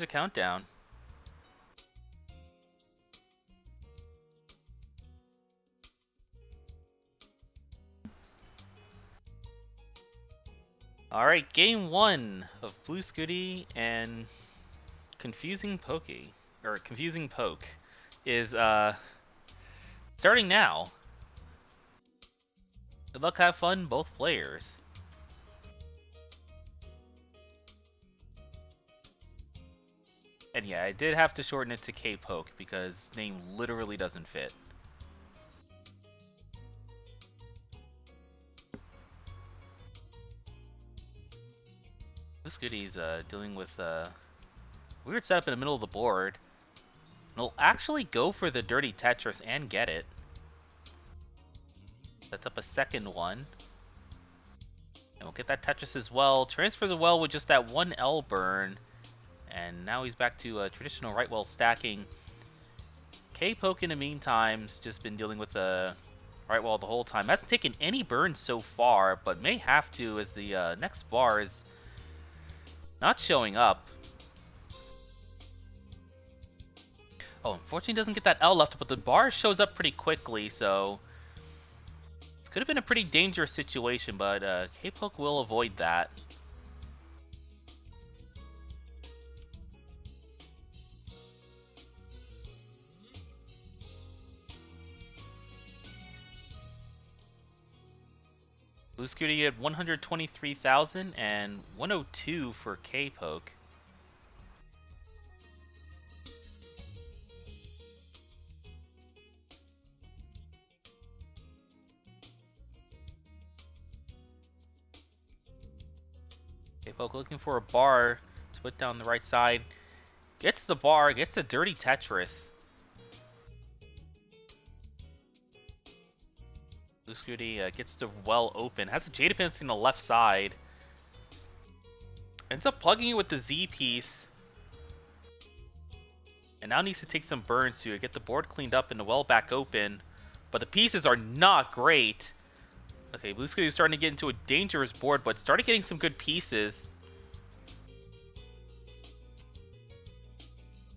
there's a countdown. Alright, game 1 of Blue Scuti and Konfusingpoke is starting now. Good luck, have fun, both players. And yeah, I did have to shorten it to K-Poke because his name literally doesn't fit. Blue Scuti's dealing with weird setup in the middle of the board. And he'll actually go for the dirty Tetris and get it. Sets up a second one. And we'll get that Tetris as well. Transfer the well with just that one L burn. And now he's back to traditional right well stacking. K-Poke in the meantime's just been dealing with the right well the whole time. Hasn't taken any burns so far, but may have to as the next bar is not showing up. Oh, unfortunately doesn't get that L left, but the bar shows up pretty quickly, so this could have been a pretty dangerous situation, but K-Poke will avoid that. Blue Scuti at 123,000 and 102 for K-Poke. K-Poke looking for a bar to put down the right side. Gets the bar, gets a dirty Tetris. Blue Scuti gets the well open. Has a Jade Dependency on the left side. Ends up plugging it with the Z piece. And now needs to take some burns to get the board cleaned up and the well back open. But the pieces are not great. Okay, Blue Scuti is starting to get into a dangerous board, but started getting some good pieces.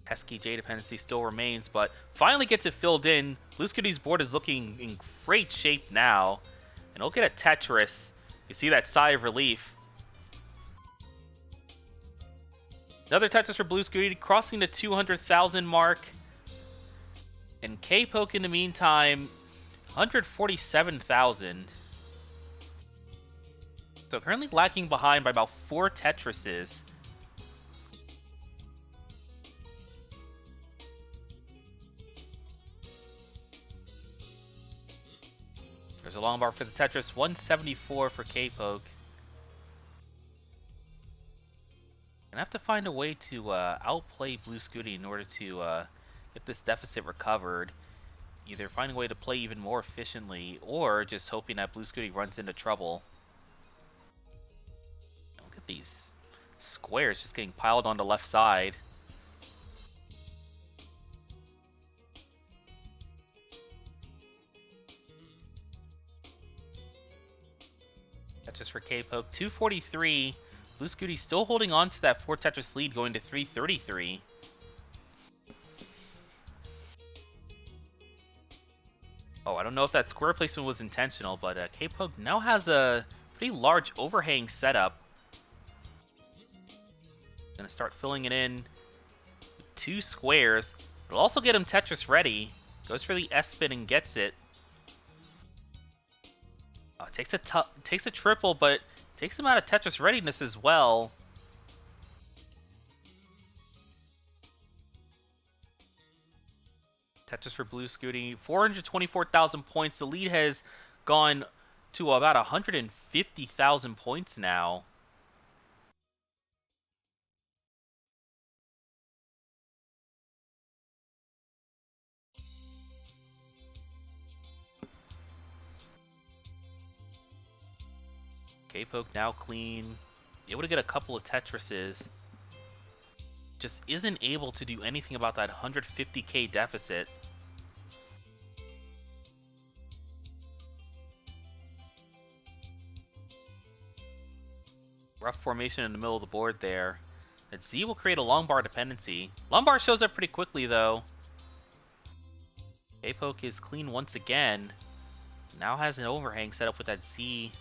Pesky J dependency still remains, but finally gets it filled in. Blue Scuti's board is looking in great shape now. And he'll get a Tetris. You see that sigh of relief. Another Tetris for Blue Scuti, crossing the 200,000 mark. And K-Poke in the meantime, 147,000. So currently lagging behind by about 4 Tetrises. There's a long bar for the Tetris, 174 for K-Poke. And I have to find a way to outplay Blue Scuti in order to get this deficit recovered. Either finding a way to play even more efficiently, or just hoping that Blue Scuti runs into trouble. Look at these squares just getting piled on the left side. That's just for K-Poke. 243. Blue Scuti still holding on to that 4 Tetris lead, going to 333. Oh, I don't know if that square placement was intentional, but K-Poke now has a pretty large overhang setup. Gonna start filling it in with 2 squares. It'll also get him Tetris ready. Goes for the S-spin and gets it. Takes a triple, but takes him out of Tetris readiness as well. Tetris for Blue Scuti, 424,000 points. The lead has gone to about 150,000 points now. K-Poke now clean. Able to get a couple of Tetrises. Just isn't able to do anything about that 150k deficit. Rough formation in the middle of the board there. Z will create a long bar dependency. Long bar shows up pretty quickly though. K-Poke is clean once again. Now has an overhang set up with that Z.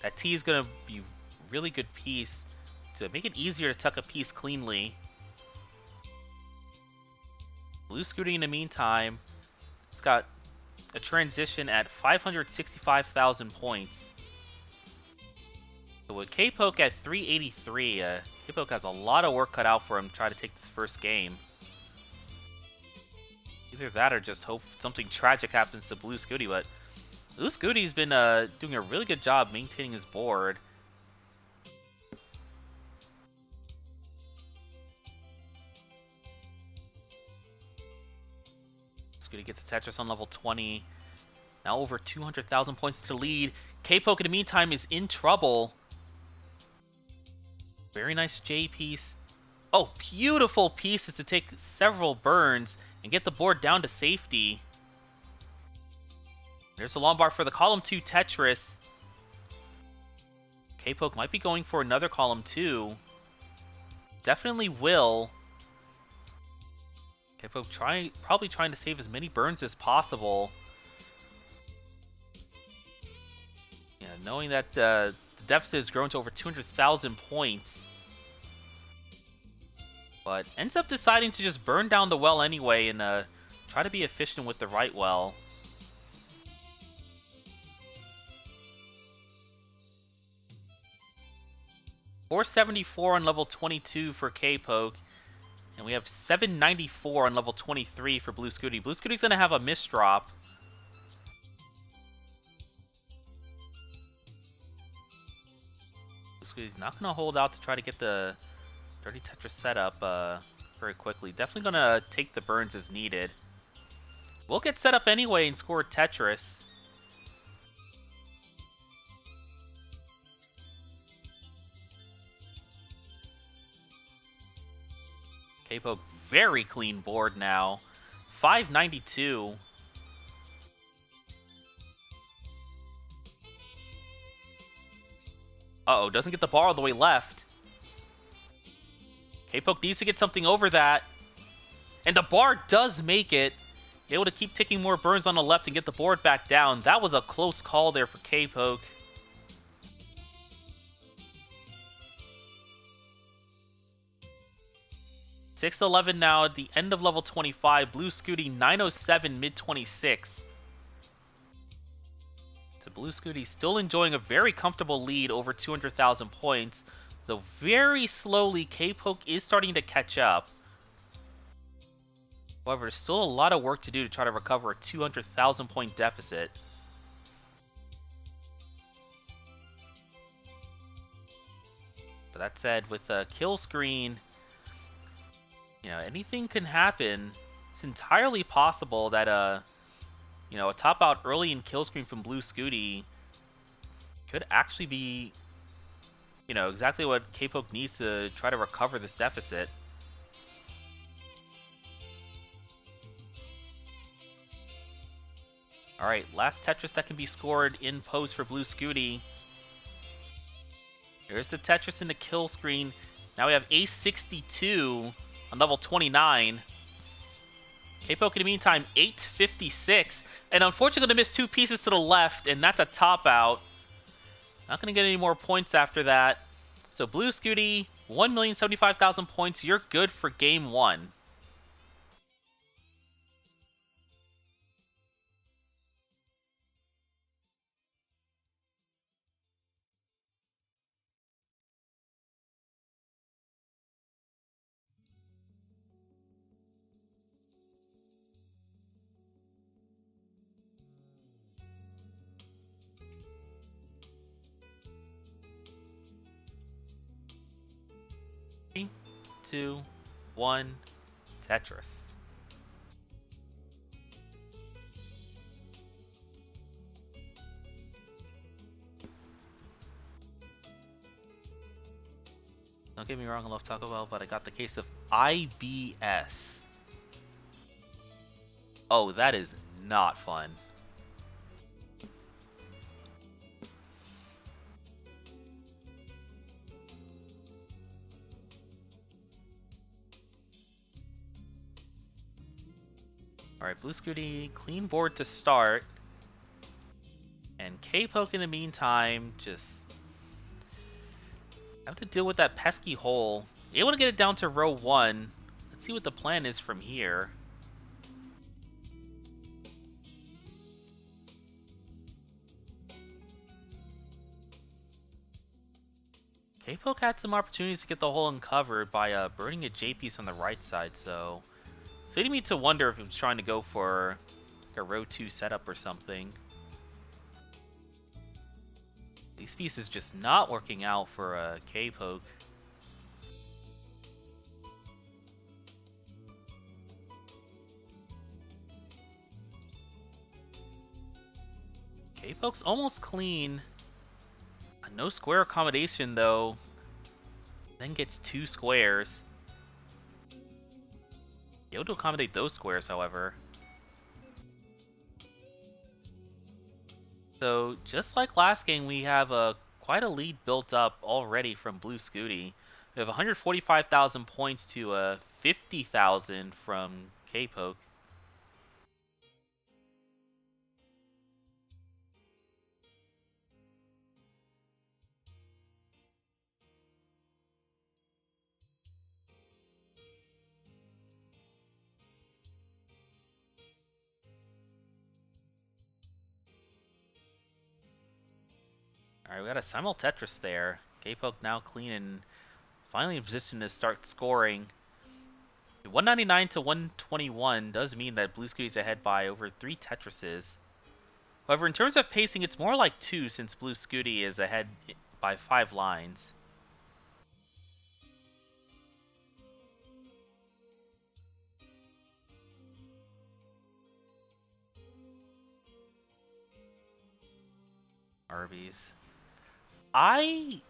That T is going to be really good piece to make it easier to tuck a piece cleanly. Blue Scuti in the meantime, it's got a transition at 565,000 points. So with K-Poke at 383, K-Poke has a lot of work cut out for him to try to take this first game. Either that or just hope something tragic happens to Blue Scuti, but Blue Scuti's been doing a really good job maintaining his board. Scuti gets a Tetris on level 20. Now over 200,000 points to lead. K-Poke in the meantime is in trouble. Very nice J piece. Oh, beautiful pieces to take several burns and get the board down to safety. There's a long bar for the column 2 Tetris. K-Poke might be going for another column 2. Definitely will. K-Poke probably trying to save as many burns as possible. Yeah, knowing that the deficit has grown to over 200,000 points. But ends up deciding to just burn down the well anyway and try to be efficient with the right well. $474 on level 22 for K-Poke. And we have 794 on level 23 for Blue Scuti. Blue Scuti's going to have a misdrop. Blue Scuti's not going to hold out to try to get the Dirty Tetris set up very quickly. Definitely going to take the burns as needed. We'll get set up anyway and score Tetris. K-Poke, very clean board now. 592. Uh-oh, doesn't get the bar all the way left. K-Poke needs to get something over that. And the bar does make it. Able to keep taking more burns on the left and get the board back down. That was a close call there for K-Poke. $611 now at the end of level 25. Blue Scuti 907 mid 26. So Blue Scuti still enjoying a very comfortable lead over 200,000 points. Though very slowly K-Poke is starting to catch up. However, there's still a lot of work to do to try to recover a 200,000 point deficit. But that said, with a kill screen, you know, anything can happen. It's entirely possible that you know, a top out early in kill screen from Blue Scuti could actually be, you know, exactly what K-Poke needs to try to recover this deficit. Alright, last Tetris that can be scored in post for Blue Scuti. Here's the Tetris in the kill screen. Now we have Ace 62 on level 29. K-Poke in the meantime, 856. And unfortunately going to miss two pieces to the left, and that's a top out. Not going to get any more points after that. So Blue Scuti, 1,075,000 points. You're good for game one. Three, 2, 1, Tetris. Don't get me wrong, I love Taco Bell, but I got the case of IBS. Oh, that is not fun. Alright, Blue Scuti, clean board to start. And K-Poke in the meantime, just have to deal with that pesky hole. Able to get it down to row 1. Let's see what the plan is from here. K-Poke had some opportunities to get the hole uncovered by burning a J-piece on the right side, so it's leading me to wonder if he was trying to go for like a row 2 setup or something. These pieces just not working out for K-Poke. K-Poke's almost clean. No square accommodation though. Then gets 2 squares. Able to accommodate those squares, however. So just like last game, we have quite a lead built up already from Blue Scuti. We have 145,000 points to 50,000 from K-Poke. Alright, we got a simul Tetris there. K-Poke now clean and finally in position to start scoring. 199 to 121 does mean that Blue Scuti's ahead by over 3 Tetrises. However, in terms of pacing, it's more like 2 since Blue Scuti is ahead by 5 lines. Arby's. I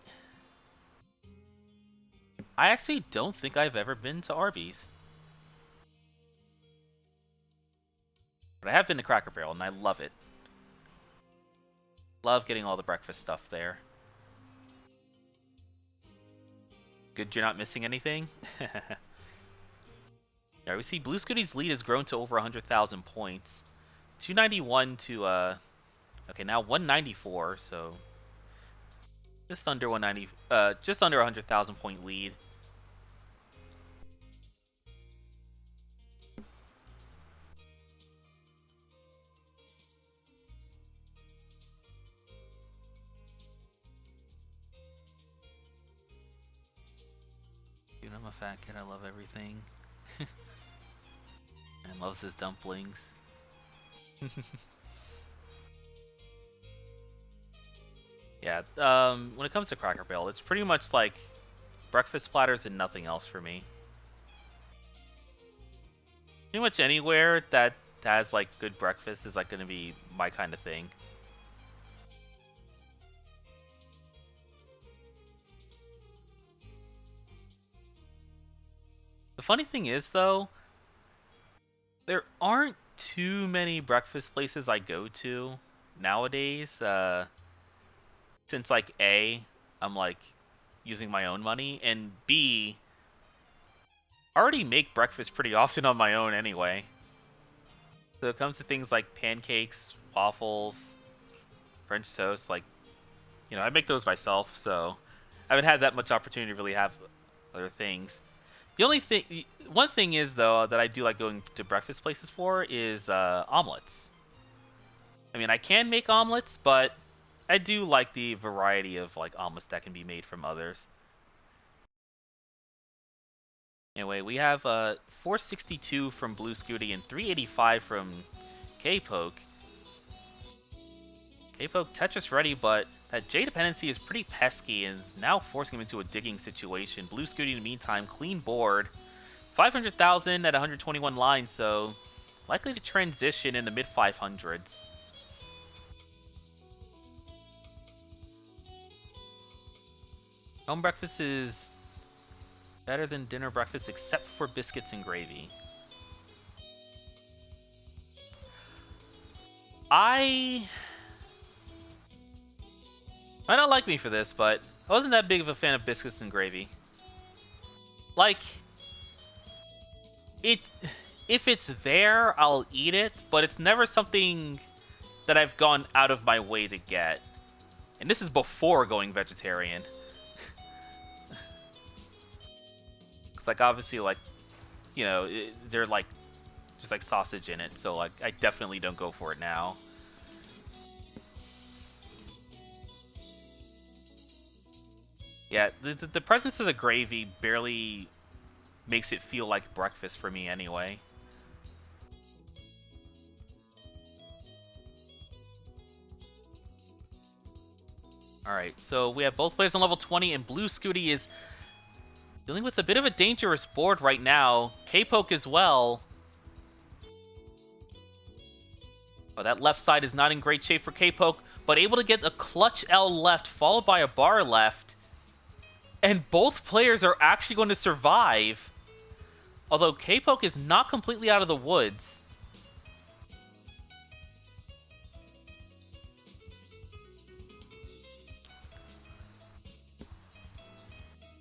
actually don't think I've ever been to Arby's. But I have been to Cracker Barrel and I love it. Love getting all the breakfast stuff there. Good you're not missing anything? Yeah, we see Blue Scuti's lead has grown to over 100,000 points. 291 to, okay, now 194, so just under 190, just under 100,000 point lead. Dude, I'm a fat kid, I love everything. And loves his dumplings. Yeah, when it comes to Cracker Barrel, it's pretty much like breakfast platters and nothing else for me. Pretty much anywhere that has like good breakfast is like going to be my kind of thing. The funny thing is though, there aren't too many breakfast places I go to nowadays. Since like A, I'm like using my own money, and B, I already make breakfast pretty often on my own anyway. So it comes to things like pancakes, waffles, French toast, like, you know, I make those myself, so I haven't had that much opportunity to really have other things. The only thing, one thing is though that I do like going to breakfast places for is omelets. I mean, I can make omelets, but I do like the variety of like omelets that can be made from others. Anyway, we have 462 from Blue Scuti and 385 from K-Poke. K-Poke Tetris ready, but that J dependency is pretty pesky and is now forcing him into a digging situation. Blue Scuti in the meantime, clean board. 500,000 at 121 lines, so likely to transition in the mid 500s. Home breakfast is better than dinner breakfast except for biscuits and gravy. Might not like me for this, but I wasn't that big of a fan of biscuits and gravy. Like, if it's there, I'll eat it, but it's never something that I've gone out of my way to get. And this is before going vegetarian. Cause like obviously like, you know, they're like just like sausage in it, so like I definitely don't go for it now. Yeah, the presence of the gravy barely makes it feel like breakfast for me anyway. Alright, so we have both players on level 20, and Blue Scuti is dealing with a bit of a dangerous board right now. K-Poke as well. Oh, that left side is not in great shape for K-Poke, but able to get a clutch L left, followed by a bar left. And both players are actually going to survive. Although K-Poke is not completely out of the woods.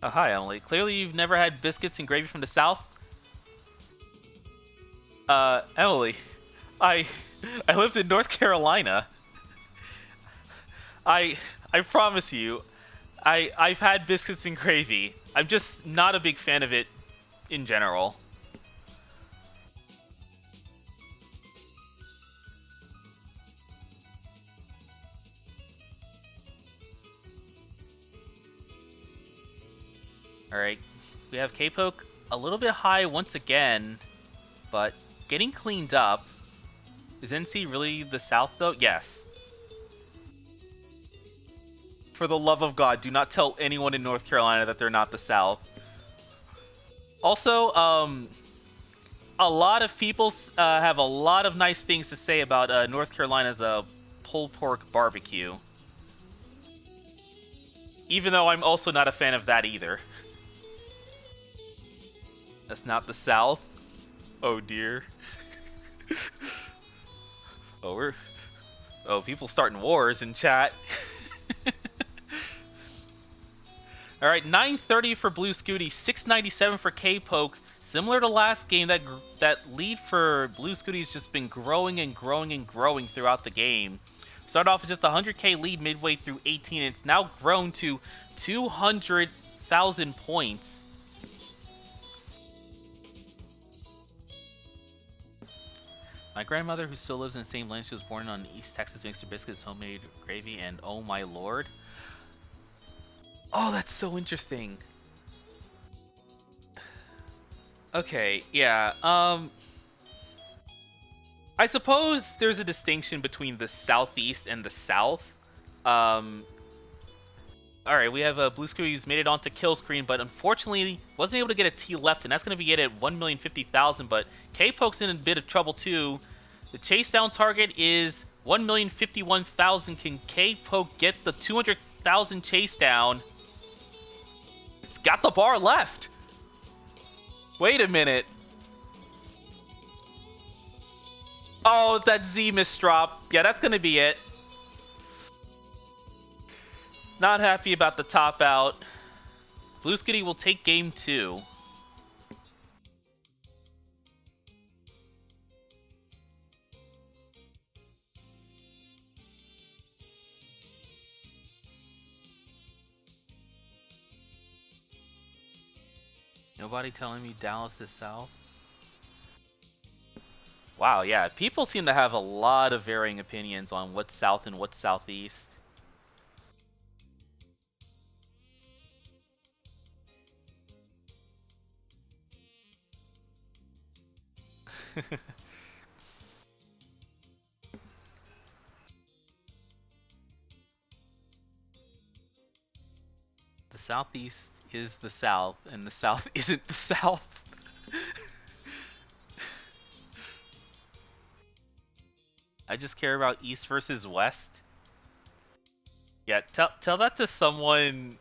Oh, hi, Emily. Clearly you've never had biscuits and gravy from the south. Emily, I lived in North Carolina. I promise you, I've had biscuits and gravy. I'm just not a big fan of it in general. Alright, we have K-Poke a little bit high once again, but getting cleaned up. Is NC really the south though? Yes. For the love of God, do not tell anyone in North Carolina that they're not the south. Also, a lot of people have a lot of nice things to say about North Carolina's pulled pork barbecue. Even though I'm also not a fan of that either. That's not the South. Oh dear. People starting wars in chat. All right, 930 for Blue Scuti, 697 for K-Poke. Similar to last game, that lead for Blue Scuti's just been growing and growing and growing throughout the game. Started off with just a 100k lead midway through 18, and it's now grown to 200,000 points. My grandmother, who still lives in the same land she was born in East Texas, makes her biscuits, homemade gravy, and oh my lord. Oh, that's so interesting. Okay, yeah, I suppose there's a distinction between the southeast and the south. Alright, we have a Blue Scuti who's made it onto kill screen, but unfortunately wasn't able to get a T left, and that's going to be it at 1,050,000, but K-Poke's in a bit of trouble too. The chase down target is 1,051,000. Can K-Poke get the 200,000 chase down? It's got the bar left! Wait a minute. Oh, that Z misdrop. Yeah, that's gonna be it. Not happy about the top out. Blue Scuti will take game 2. Nobody telling me Dallas is south? Wow, yeah, people seem to have a lot of varying opinions on what's south and what's southeast. The southeast is the south, and the south isn't the south. I just care about east versus west. Yeah, tell that to someone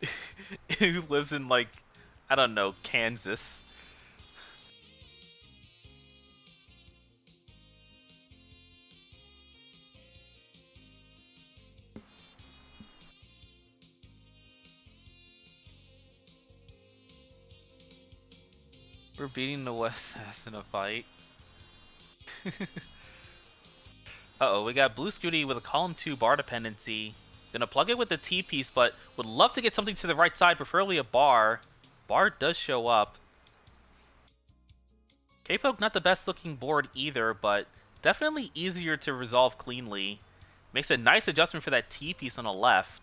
who lives in, like, I don't know, Kansas. We're beating the West Ass in a fight. Uh-oh, we got Blue Scuti with a column 2 bar dependency. Gonna plug it with the T-piece, but would love to get something to the right side, preferably a bar. Bar does show up. K-Poke not the best looking board either, but definitely easier to resolve cleanly. Makes a nice adjustment for that T-piece on the left.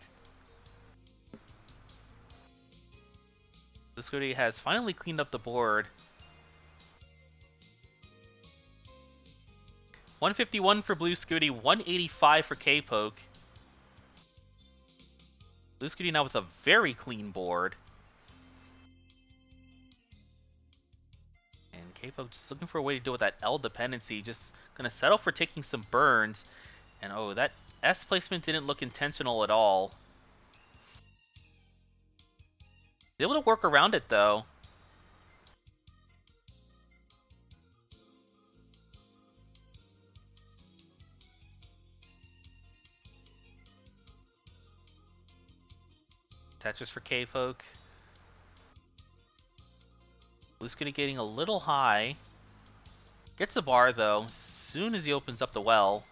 Blue Scuti has finally cleaned up the board. 151 for Blue Scuti, 185 for K-Poke. Blue Scuti now with a very clean board. And K-Poke just looking for a way to deal with that L dependency. Just going to settle for taking some burns. And oh, that S placement didn't look intentional at all. Able to work around it though. Tetris for K-Poke. Blue Scuti getting a little high. Gets the bar though, as soon as he opens up the well.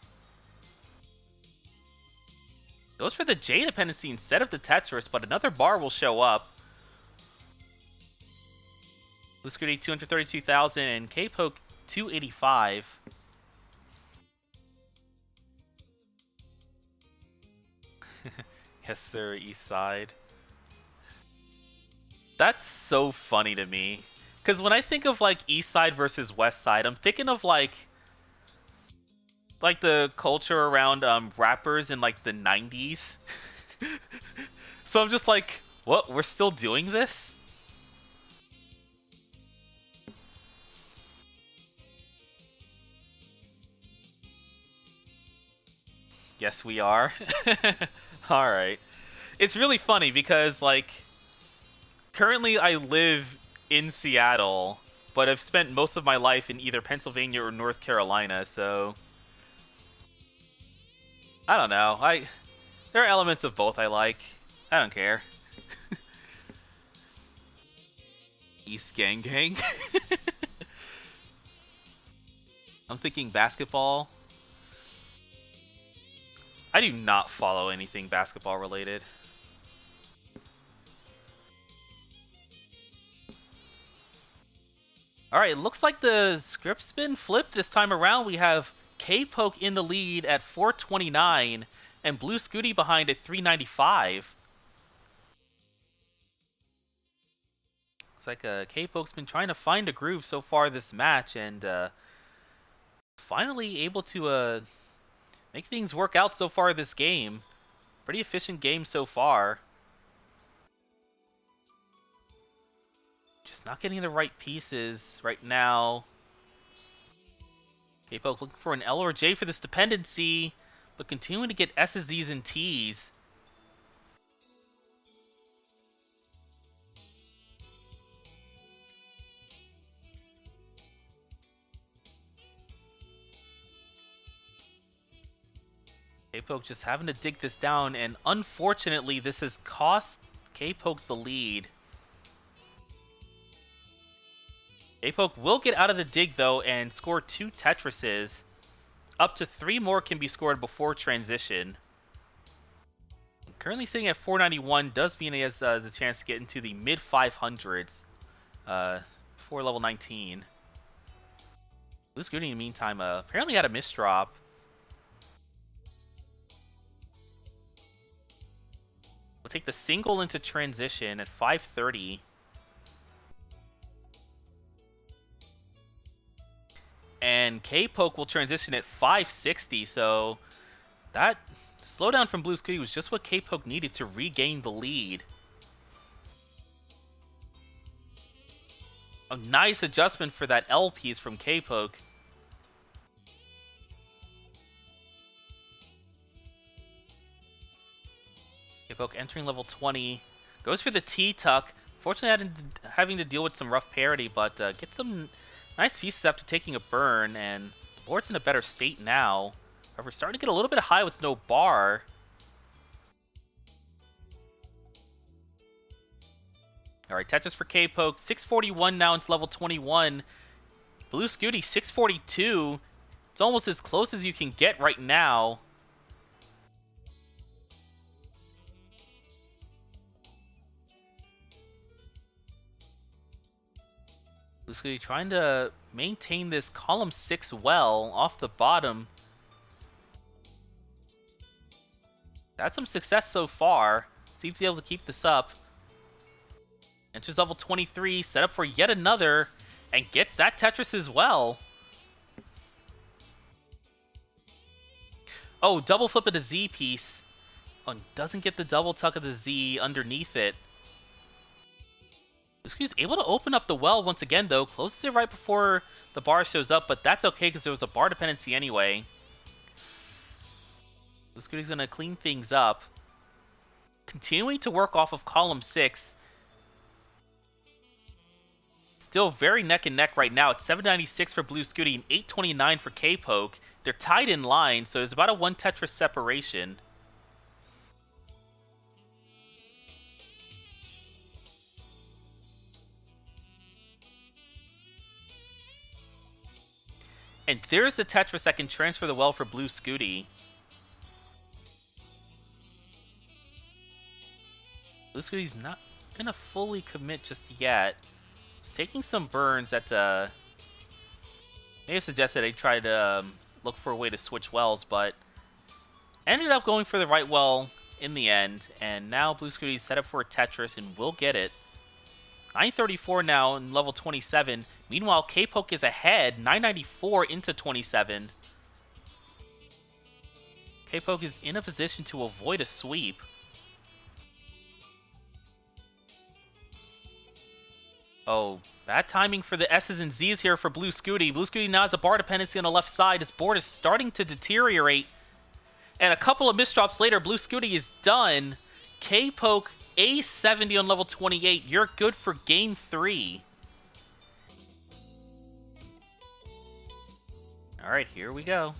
Goes for the J dependency instead of the Tetris, but another bar will show up. Blue Scuti 232,000 and K-Poke 285. Yes sir, East Side. That's so funny to me. Because when I think of like East Side versus West Side, I'm thinking of like the culture around rappers in like the 90s. So I'm just like, what? We're still doing this? Yes, we are. Alright. It's really funny because like currently I live in Seattle, but I've spent most of my life in either Pennsylvania or North Carolina, so I don't know. There are elements of both I like. I don't care. East Gang Gang. I'm thinking basketball. I do not follow anything basketball related. Alright, it looks like the script's been flipped this time around. We have K-Poke in the lead at 429 and Blue Scuti behind at 395. Looks like K-Poke's been trying to find a groove so far this match and finally able to make things work out so far this game. Pretty efficient game so far. Just not getting the right pieces right now. K-Poke looking for an L or J for this dependency, but continuing to get S's, Z's, and T's. K-Poke just having to dig this down, and unfortunately this has cost K-Poke the lead. K-Poke will get out of the dig though and score 2 Tetrises. Up to 3 more can be scored before transition. Currently sitting at 491 does mean he has the chance to get into the mid 500s before level 19. Blue Scuti in the meantime apparently had a misdrop. We'll take the single into transition at 530. And K-Poke will transition at 560, so that slowdown from Blue Scuti was just what K-Poke needed to regain the lead. A nice adjustment for that L piece from K-Poke. K-Poke entering level 20. Goes for the T-Tuck. Fortunately, having to deal with some rough parity, but gets some nice pieces after taking a burn, and the board's in a better state now. However, starting to get a little bit high with no bar. Alright, Tetris for K-Poke. 641 now into level 21. Blue Scuti, 642. It's almost as close as you can get right now. Scuti trying to maintain this column 6 well off the bottom. That's some success so far. Seems to be able to keep this up. Enters level 23, set up for yet another, and gets that Tetris as well. Oh, double flip of the Z piece. Oh, doesn't get the double tuck of the Z underneath it. Scuti's able to open up the well once again, though. Closes it right before the bar shows up, but that's okay because there was a bar dependency anyway. Scuti's going to clean things up. Continuing to work off of column 6. Still very neck and neck right now. It's 796 for Blue Scuti and 829 for K-Poke. They're tied in line, so there's about a 1 Tetris separation. And there's the Tetris that can transfer the well for Blue Scuti. Blue Scuti's not going to fully commit just yet. He's taking some burns that may have suggested I try to look for a way to switch wells, but ended up going for the right well in the end. And now Blue Scuti's set up for a Tetris and will get it. 934 now in level 27. Meanwhile, K-Poke is ahead, 994 into 27. K-Poke is in a position to avoid a sweep. Oh, bad timing for the S's and Z's here for Blue Scuti. Blue Scuti now has a bar dependency on the left side. His board is starting to deteriorate. And a couple of misdrops later, Blue Scuti is done. K-Poke A70 on level 28. You're good for game 3. Alright, here we go.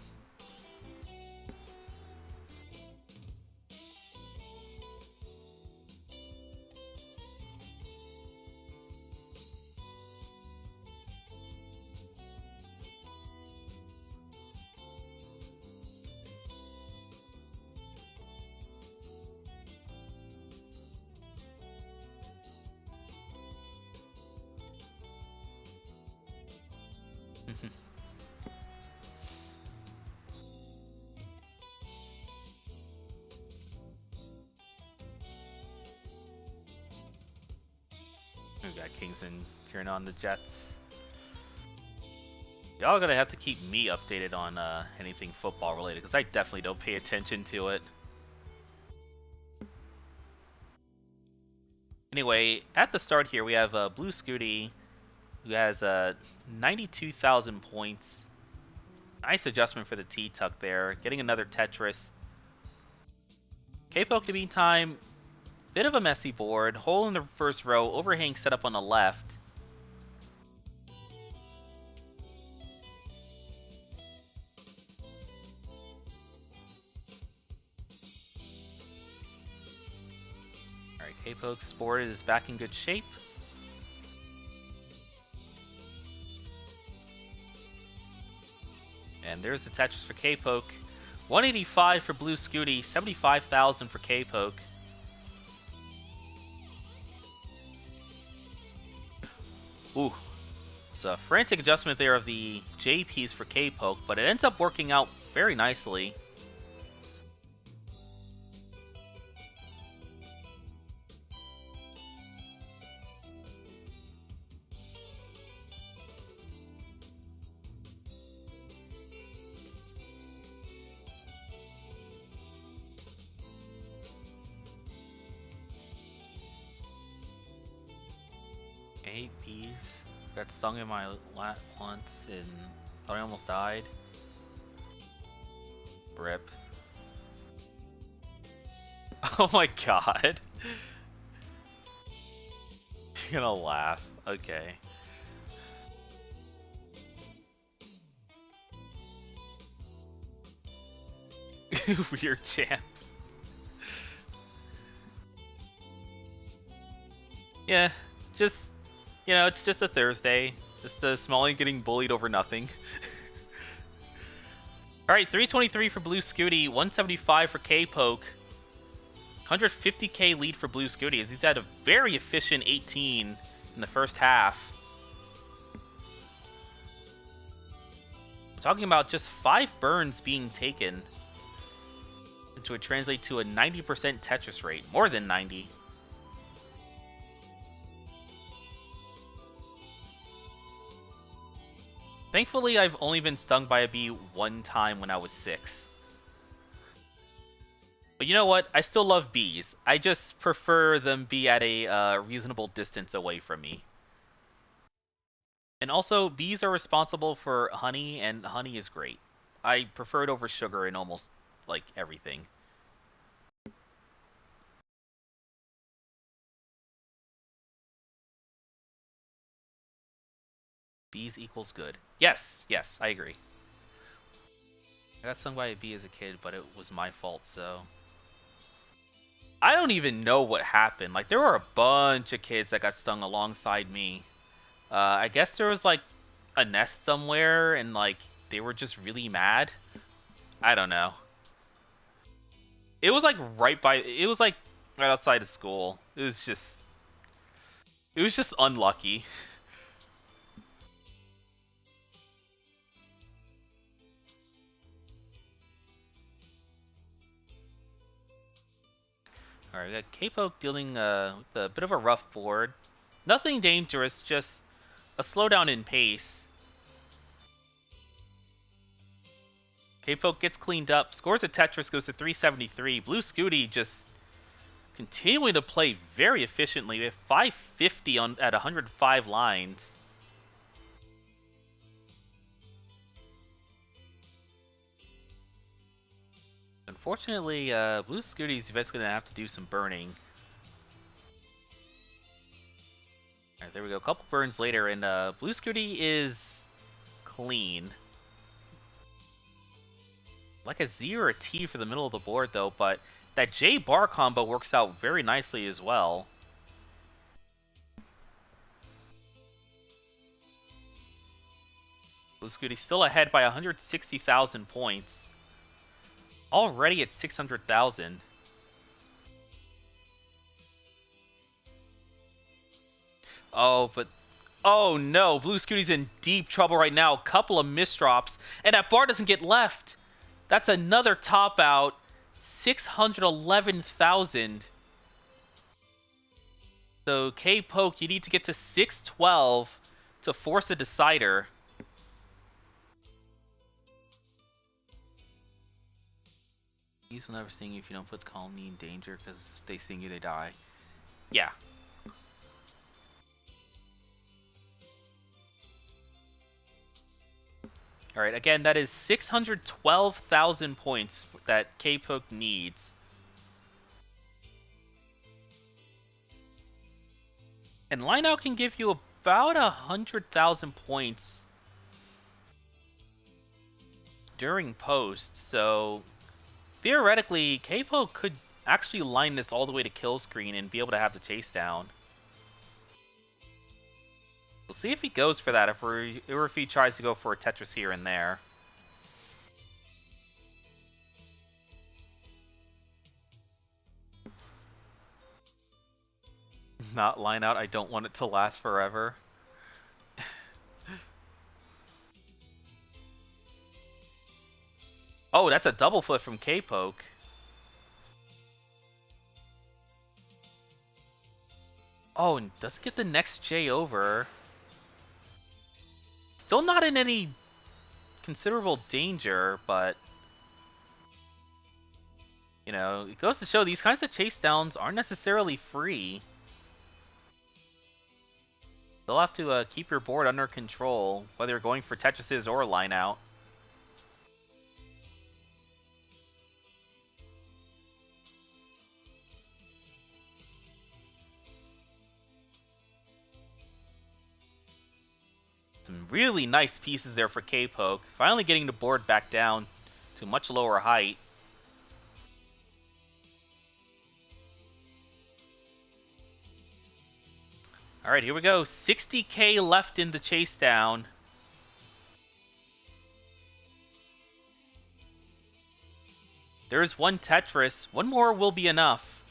We got Kingsman cheering on the Jets. Y'all gonna have to keep me updated on anything football related, because I definitely don't pay attention to it. Anyway, at the start here, we have Blue Scuti, who has 92,000 points. Nice adjustment for the T-Tuck there. Getting another Tetris. K-Poke, in the meantime, bit of a messy board. Hole in the first row. Overhang set up on the left. Alright, K-Poke's board is back in good shape. And there's the Tetris for K-Poke. 185 for Blue Scuti, 75,000 for K-Poke. Ooh. It's a frantic adjustment there of the J piece for K-Poke, but it ends up working out very nicely. Bees. Got stung in my lat once and thought I almost died. Rip. Oh my god. You're gonna laugh. Okay. Weird champ. Yeah, just, it's just a Thursday. Just a Smalley getting bullied over nothing. Alright, 323 for Blue Scuti, 175 for K-Poke. 150k lead for Blue Scuti as he's had a very efficient 18 in the first half. We're talking about just 5 burns being taken, which would translate to a 90% Tetris rate, more than 90. Thankfully, I've only been stung by a bee one time when I was 6. But you know what? I still love bees. I just prefer them be at a reasonable distance away from me. And also, bees are responsible for honey, and honey is great. I prefer it over sugar in almost, like, everything. Bees equals good. Yes, yes, I agree. I got stung by a bee as a kid, but it was my fault, so... I don't even know what happened. Like, there were a bunch of kids that got stung alongside me. I guess there was, like, a nest somewhere, and, like, they were just really mad. I don't know. It was, like, it was, like, right outside of school. It was just unlucky. Alright, we got K-Poke dealing with a bit of a rough board. Nothing dangerous, just a slowdown in pace. K-Poke gets cleaned up, scores a Tetris, goes to 373. Blue Scuti just continuing to play very efficiently. We have 550 at 105 lines. Unfortunately, Blue Scuti is eventually going to have to do some burning. Alright, there we go. A couple burns later, and Blue Scuti is clean. Like a Z or a T for the middle of the board, though, but that J bar combo works out very nicely as well. Blue Scuti still ahead by 160,000 points. Already at 600,000. Oh, but... Oh no, Blue Scuti's in deep trouble right now. Couple of misdrops, and that bar doesn't get left. That's another top out. 611,000. So K-Poke, you need to get to 612 to force a decider. These will never sting you if you don't put the colony in danger, because if they sting you, they die. Yeah. Alright, again, that is 612,000 points that K-Poke needs. And Lineout can give you about 100,000 points during post, so theoretically, K-Poke could actually line this all the way to kill screen and be able to have the chase down. We'll see if he goes for that, or if he tries to go for a Tetris here and there. Not line out, I don't want it to last forever. Oh, that's a double flip from K-Poke. Oh, and doesn't get the next J over. Still not in any considerable danger, but... You know, it goes to show these kinds of chase downs aren't necessarily free. They'll have to keep your board under control, whether you're going for Tetrises or line out. Some really nice pieces there for K-Poke. Finally getting the board back down to much lower height. Alright, here we go. 60k left in the chase down. There's one Tetris. One more will be enough.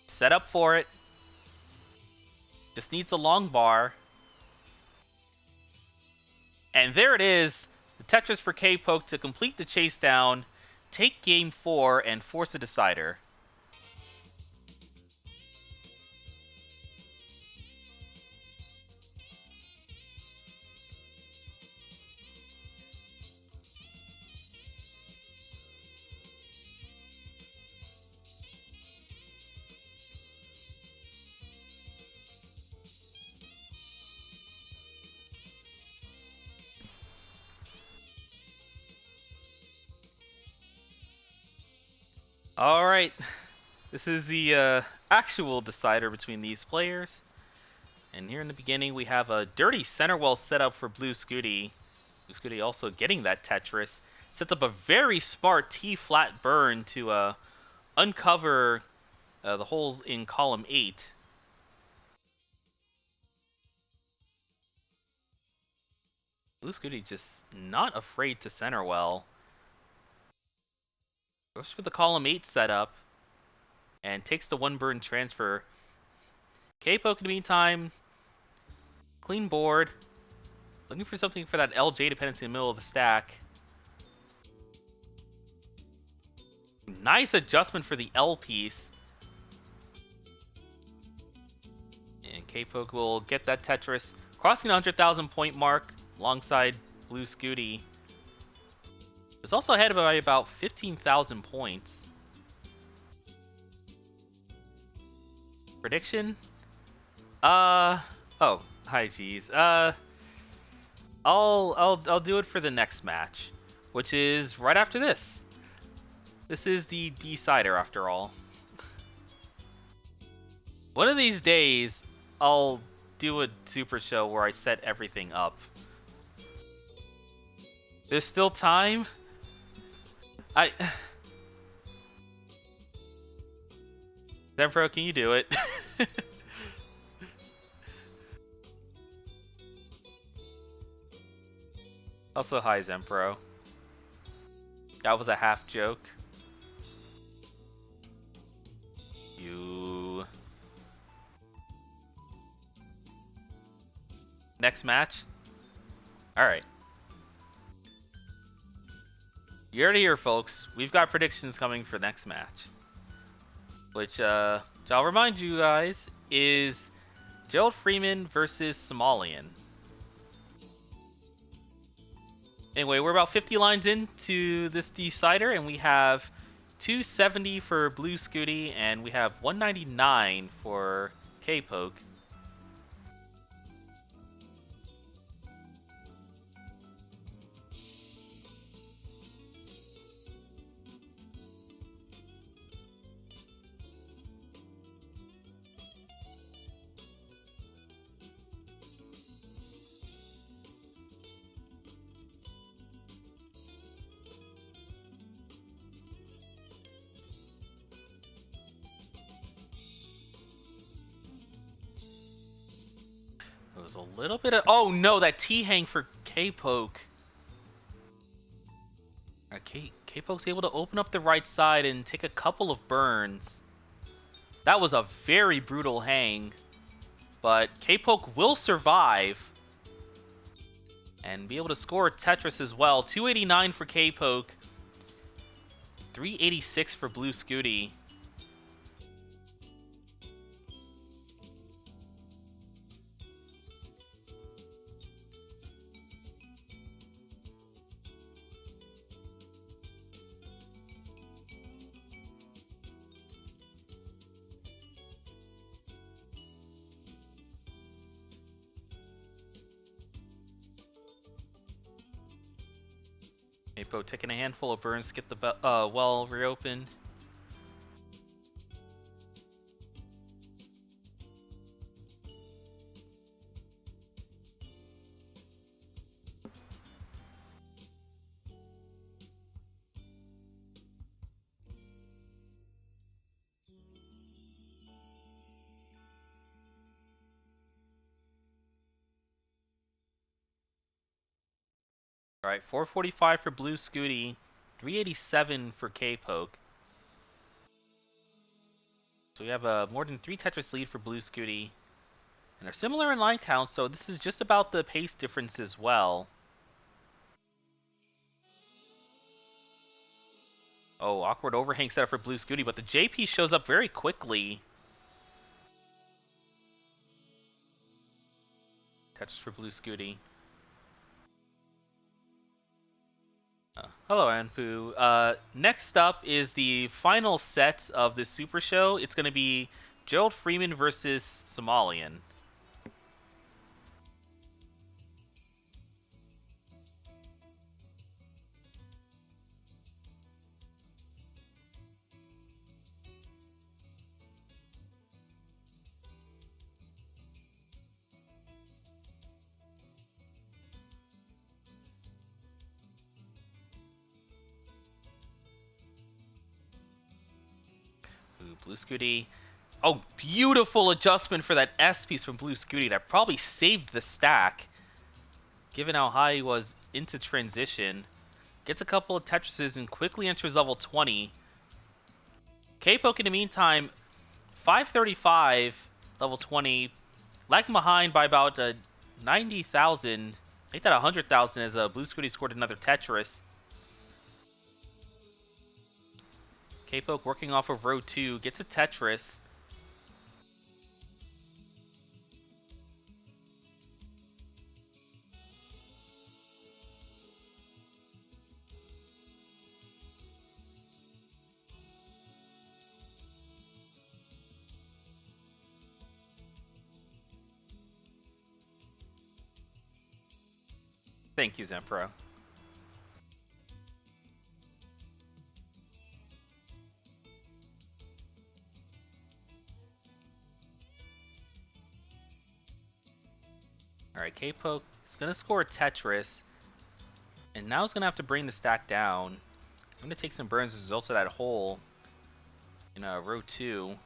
Set up for it. Just needs a long bar. And there it is. The Tetris for K-Poke to complete the chase down, take game 4, and force a decider. Alright, this is the actual decider between these players. And here in the beginning we have a dirty center well set up for Blue Scuti. Blue Scuti also getting that Tetris. Sets up a very smart T-flat burn to uncover the holes in column 8. Blue Scuti just not afraid to center well. Goes for the column 8 setup. And takes the 1 burn transfer. K-Poke in the meantime. Clean board. Looking for something for that LJ dependency in the middle of the stack. Nice adjustment for the L piece. And K-Poke will get that Tetris. Crossing the 100,000 point mark alongside Blue Scuti. It's also ahead by about 15,000 points. Prediction? Oh, hi, geez. I'll do it for the next match, which is right after this. This is the decider, after all. One of these days, I'll do a super show where I set everything up. There's still time. Zenpro, can you do it? Also, hi, Zenpro. That was a half joke. You. Next match? Alright. You heard it here, folks. We've got predictions coming for next match. Which I'll remind you guys, is Gerald Freeman versus Somalian. Anyway, we're about 50 lines into this decider, and we have 270 for Blue Scuti, and we have 199 for K-Poke. It was a little bit of... Oh no, that T-hang for K-Poke. K-Poke's able to open up the right side and take a couple of burns. That was a very brutal hang. But K-Poke will survive. And be able to score Tetris as well. 289 for K-Poke. 386 for Blue Scuti. K-Poke taking a handful of burns to get the well reopened. Alright, 445 for Blue Scuti, 387 for K-Poke. So we have a more than 3 Tetris lead for Blue Scuti. And they're similar in line count, so this is just about the pace difference as well. Oh, awkward overhang setup for Blue Scuti, but the JP shows up very quickly. Tetris for Blue Scuti. Hello, Anpu. Next up is the final set of the Super Show. It's going to be Gerald Freeman versus Somalian. Ooh, Blue Scuti. Oh, beautiful adjustment for that S piece from Blue Scuti. That probably saved the stack, given how high he was into transition. Gets a couple of Tetrises and quickly enters level 20. K-Poke in the meantime, 535, level 20, lagging behind by about 90,000. Make that 100,000 as Blue Scuti scored another Tetris. K-Poke working off of row 2, gets a Tetris. Thank you, Zempro. Alright, K-Poke is going to score a Tetris. And now he's going to have to bring the stack down. I'm going to take some burns as a result of that hole in row 2.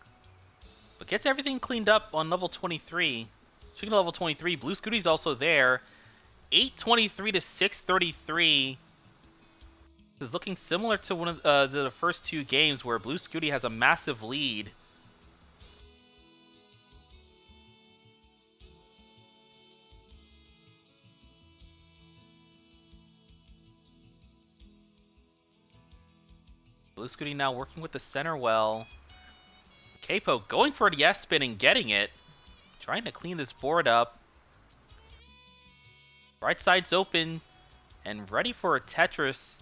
But gets everything cleaned up on level 23. Speaking of level 23, Blue Scuti's also there. 823 to 633. This is looking similar to one of the first 2 games where Blue Scuti has a massive lead. Blue Scuti now working with the center well. K-Poke going for the S-spin and getting it. Trying to clean this board up. Right side's open and ready for a Tetris.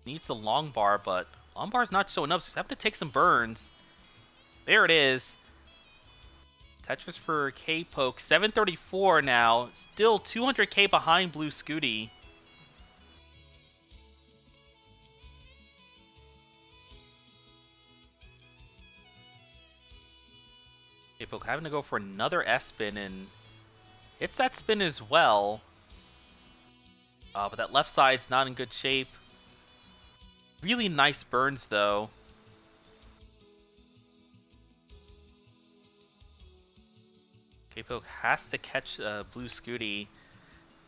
Needs the long bar, but long bar's not showing up, so he's having to take some burns. There it is. Tetris for K-Poke. 734 now. Still 200k behind Blue Scuti. K-Poke having to go for another S-spin and hits that spin as well. But that left side's not in good shape. Really nice burns though. K-Poke has to catch Blue Scuti,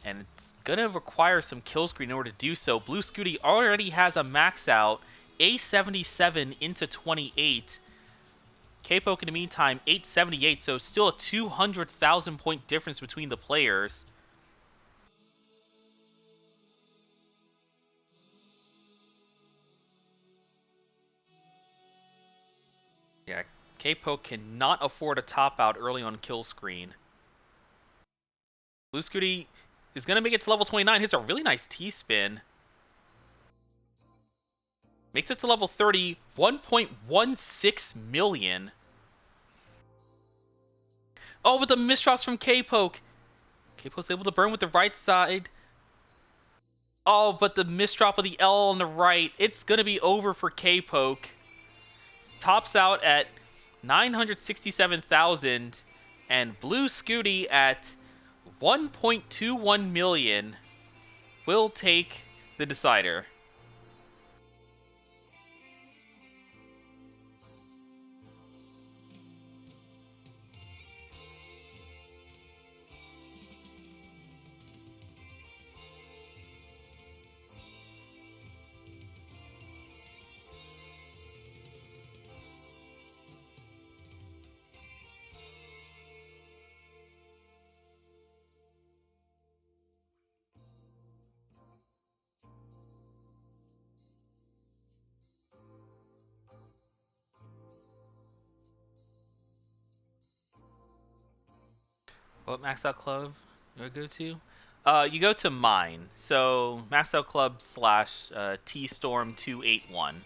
and it's gonna require some kill screen in order to do so. Blue Scuti already has a max out, A77 into 28. K-Poke in the meantime, 878, so still a 200,000 point difference between the players. Yeah, K-Poke cannot afford a top out early on kill screen. Blue Scuti is going to make it to level 29, hits a really nice T-spin. Makes it to level 30, 1.16 million. Oh, but the misdrops from K-Poke. K-Poke's able to burn with the right side. Oh, but the misdrop of the L on the right. It's going to be over for K-Poke. Tops out at 967,000. And Blue Scuti at 1.21 million will take the decider. What Max Out Club do I go to? You go to mine. So Max Out Club / Tstorm 281.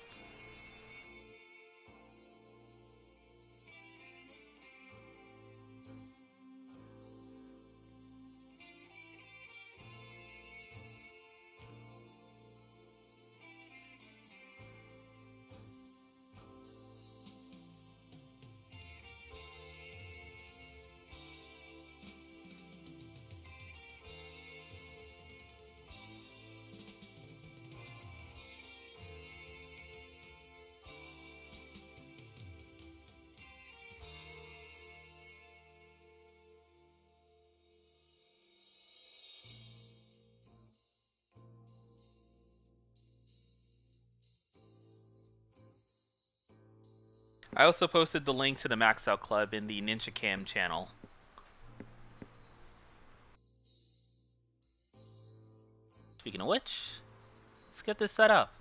I also posted the link to the Max Out Club in the Ninja Cam channel. Speaking of which, let's get this set up.